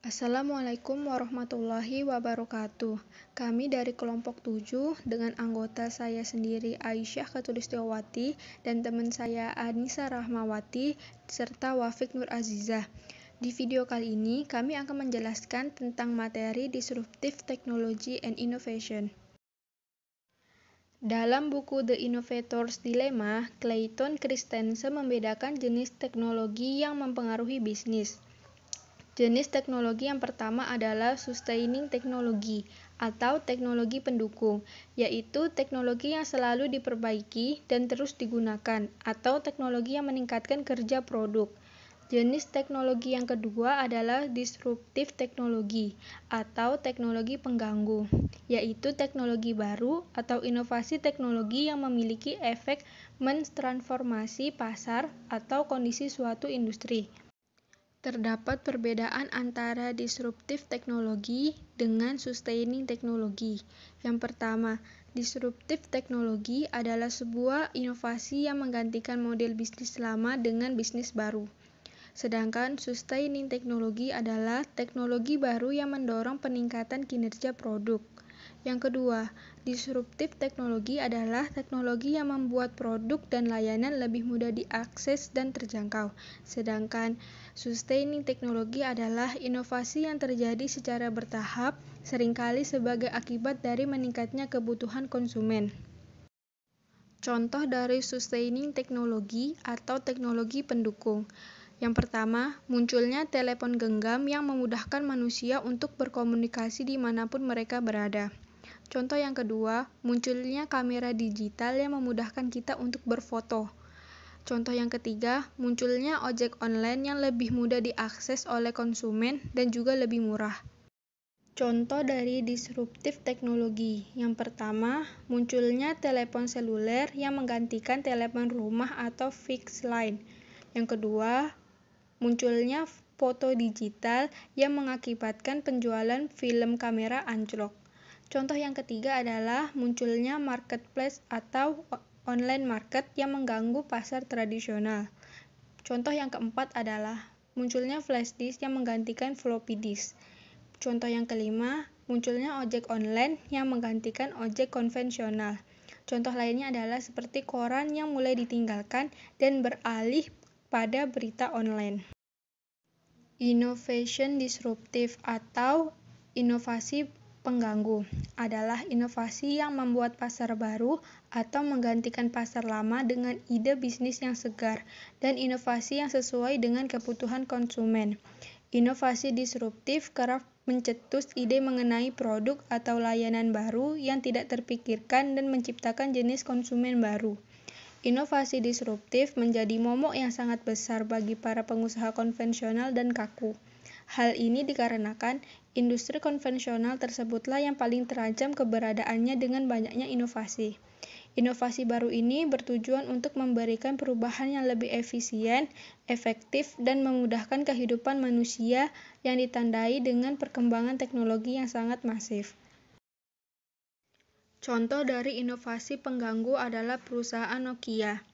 Assalamualaikum warahmatullahi wabarakatuh. Kami dari kelompok 7 dengan anggota saya sendiri Aisyah Khatulistiawati dan teman saya Anissa Rahmawati serta Wafiq Nur Azizah. Di video kali ini kami akan menjelaskan tentang materi Disruptive Technology and Innovation. Dalam buku The Innovator's Dilemma, Clayton Christensen membedakan jenis teknologi yang mempengaruhi bisnis. Jenis teknologi yang pertama adalah sustaining technology atau teknologi pendukung, yaitu teknologi yang selalu diperbaiki dan terus digunakan, atau teknologi yang meningkatkan kerja produk. Jenis teknologi yang kedua adalah disruptive technology atau teknologi pengganggu, yaitu teknologi baru atau inovasi teknologi yang memiliki efek mentransformasi pasar atau kondisi suatu industri. Terdapat perbedaan antara disruptive technology dengan sustaining technology. Yang pertama, disruptive technology adalah sebuah inovasi yang menggantikan model bisnis lama dengan bisnis baru. Sedangkan sustaining technology adalah teknologi baru yang mendorong peningkatan kinerja produk. Yang kedua, disruptive technology adalah teknologi yang membuat produk dan layanan lebih mudah diakses dan terjangkau. Sedangkan sustaining technology adalah inovasi yang terjadi secara bertahap, seringkali sebagai akibat dari meningkatnya kebutuhan konsumen. Contoh dari sustaining technology atau teknologi pendukung. Yang pertama, munculnya telepon genggam yang memudahkan manusia untuk berkomunikasi dimanapun mereka berada. Contoh yang kedua, munculnya kamera digital yang memudahkan kita untuk berfoto. Contoh yang ketiga, munculnya ojek online yang lebih mudah diakses oleh konsumen dan juga lebih murah. Contoh dari disruptive teknologi. Yang pertama, munculnya telepon seluler yang menggantikan telepon rumah atau fixed line. Yang kedua, munculnya foto digital yang mengakibatkan penjualan film kamera anjlok. Contoh yang ketiga adalah munculnya marketplace atau online market yang mengganggu pasar tradisional. Contoh yang keempat adalah munculnya flash disk yang menggantikan floppy disk. Contoh yang kelima, munculnya ojek online yang menggantikan ojek konvensional. Contoh lainnya adalah seperti koran yang mulai ditinggalkan dan beralih pada berita online. Innovation disruptive atau inovasi pengganggu adalah inovasi yang membuat pasar baru atau menggantikan pasar lama dengan ide bisnis yang segar dan inovasi yang sesuai dengan kebutuhan konsumen. Inovasi disruptif kerap mencetus ide mengenai produk atau layanan baru yang tidak terpikirkan dan menciptakan jenis konsumen baru. Inovasi disruptif menjadi momok yang sangat besar bagi para pengusaha konvensional dan kaku. Hal ini dikarenakan industri konvensional tersebutlah yang paling terancam keberadaannya dengan banyaknya inovasi. Inovasi baru ini bertujuan untuk memberikan perubahan yang lebih efisien, efektif, dan memudahkan kehidupan manusia yang ditandai dengan perkembangan teknologi yang sangat masif. Contoh dari inovasi pengganggu adalah perusahaan Nokia.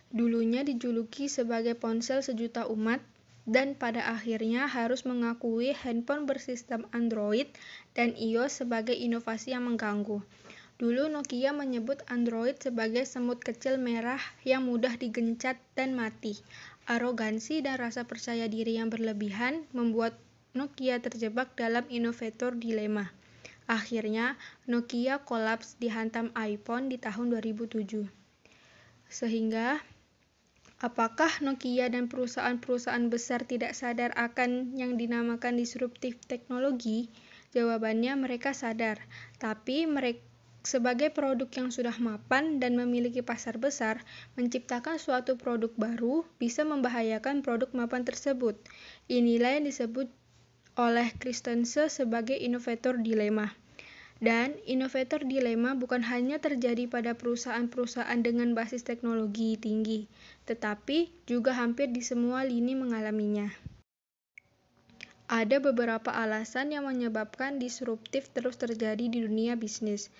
Dulunya dijuluki sebagai ponsel sejuta umat, dan pada akhirnya harus mengakui handphone bersistem Android dan iOS sebagai inovasi yang mengganggu. Dulu Nokia menyebut Android sebagai semut kecil merah yang mudah digencet dan mati. Arogansi dan rasa percaya diri yang berlebihan membuat Nokia terjebak dalam innovator dilema. Akhirnya, Nokia kolaps dihantam iPhone di tahun 2007. Sehingga apakah Nokia dan perusahaan-perusahaan besar tidak sadar akan yang dinamakan disruptive teknologi? Jawabannya mereka sadar, tapi mereka sebagai produk yang sudah mapan dan memiliki pasar besar, menciptakan suatu produk baru bisa membahayakan produk mapan tersebut. Inilah yang disebut oleh Christensen sebagai innovator dilema. Dan innovator dilema bukan hanya terjadi pada perusahaan-perusahaan dengan basis teknologi tinggi, tetapi juga hampir di semua lini mengalaminya. Ada beberapa alasan yang menyebabkan disruptif terus terjadi di dunia bisnis.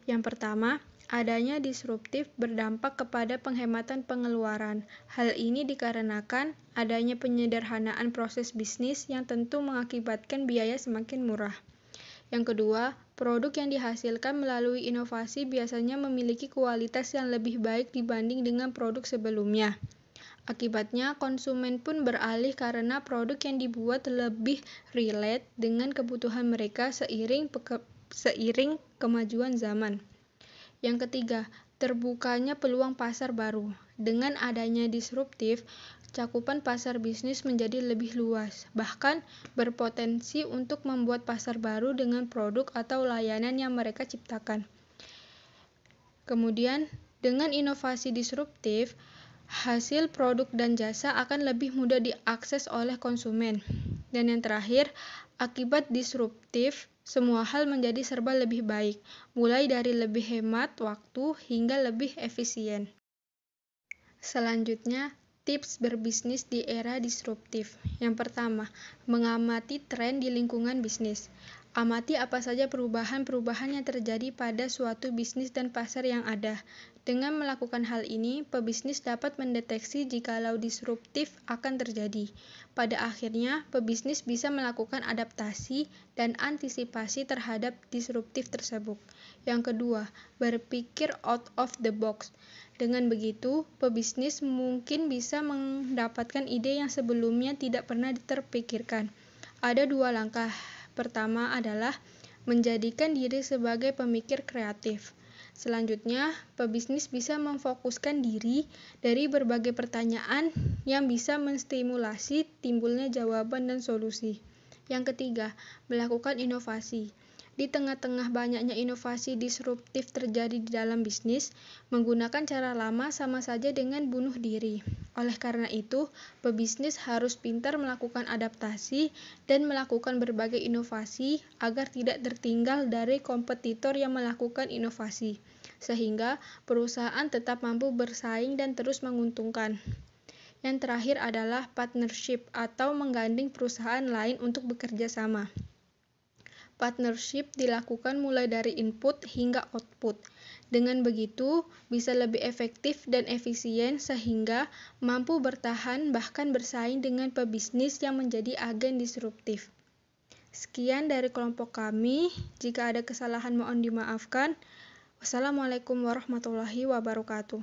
Yang pertama, Adanya disruptif berdampak kepada penghematan pengeluaran. Hal ini dikarenakan adanya penyederhanaan proses bisnis yang tentu mengakibatkan biaya semakin murah. Yang kedua, produk yang dihasilkan melalui inovasi biasanya memiliki kualitas yang lebih baik dibanding dengan produk sebelumnya. Akibatnya, konsumen pun beralih karena produk yang dibuat lebih relate dengan kebutuhan mereka seiring kemajuan zaman. Yang ketiga, terbukanya peluang pasar baru. Dengan adanya disruptif, cakupan pasar bisnis menjadi lebih luas, bahkan berpotensi untuk membuat pasar baru dengan produk atau layanan yang mereka ciptakan. Kemudian, dengan inovasi disruptif, hasil produk dan jasa akan lebih mudah diakses oleh konsumen. Dan yang terakhir, akibat disruptif, semua hal menjadi serba lebih baik, mulai dari lebih hemat waktu hingga lebih efisien. Selanjutnya, tips berbisnis di era disruptif. Yang pertama, mengamati tren di lingkungan bisnis. Amati apa saja perubahan-perubahan yang terjadi pada suatu bisnis dan pasar yang ada. Dengan melakukan hal ini, pebisnis dapat mendeteksi jikalau disruptif akan terjadi. Pada akhirnya, pebisnis bisa melakukan adaptasi dan antisipasi terhadap disruptif tersebut. Yang kedua, berpikir out of the box. Dengan begitu, pebisnis mungkin bisa mendapatkan ide yang sebelumnya tidak pernah terpikirkan. Ada dua langkah. Pertama adalah menjadikan diri sebagai pemikir kreatif. Selanjutnya, pebisnis bisa memfokuskan diri dari berbagai pertanyaan yang bisa menstimulasi timbulnya jawaban dan solusi. Yang ketiga, melakukan inovasi. Di tengah-tengah banyaknya inovasi disruptif terjadi di dalam bisnis, menggunakan cara lama sama saja dengan bunuh diri. Oleh karena itu, pebisnis harus pintar melakukan adaptasi dan melakukan berbagai inovasi agar tidak tertinggal dari kompetitor yang melakukan inovasi, sehingga perusahaan tetap mampu bersaing dan terus menguntungkan. Yang terakhir adalah partnership atau menggandeng perusahaan lain untuk bekerja sama. Partnership dilakukan mulai dari input hingga output. Dengan begitu, bisa lebih efektif dan efisien sehingga mampu bertahan bahkan bersaing dengan pebisnis yang menjadi agen disruptif. Sekian dari kelompok kami. Jika ada kesalahan mohon dimaafkan. Wassalamualaikum warahmatullahi wabarakatuh.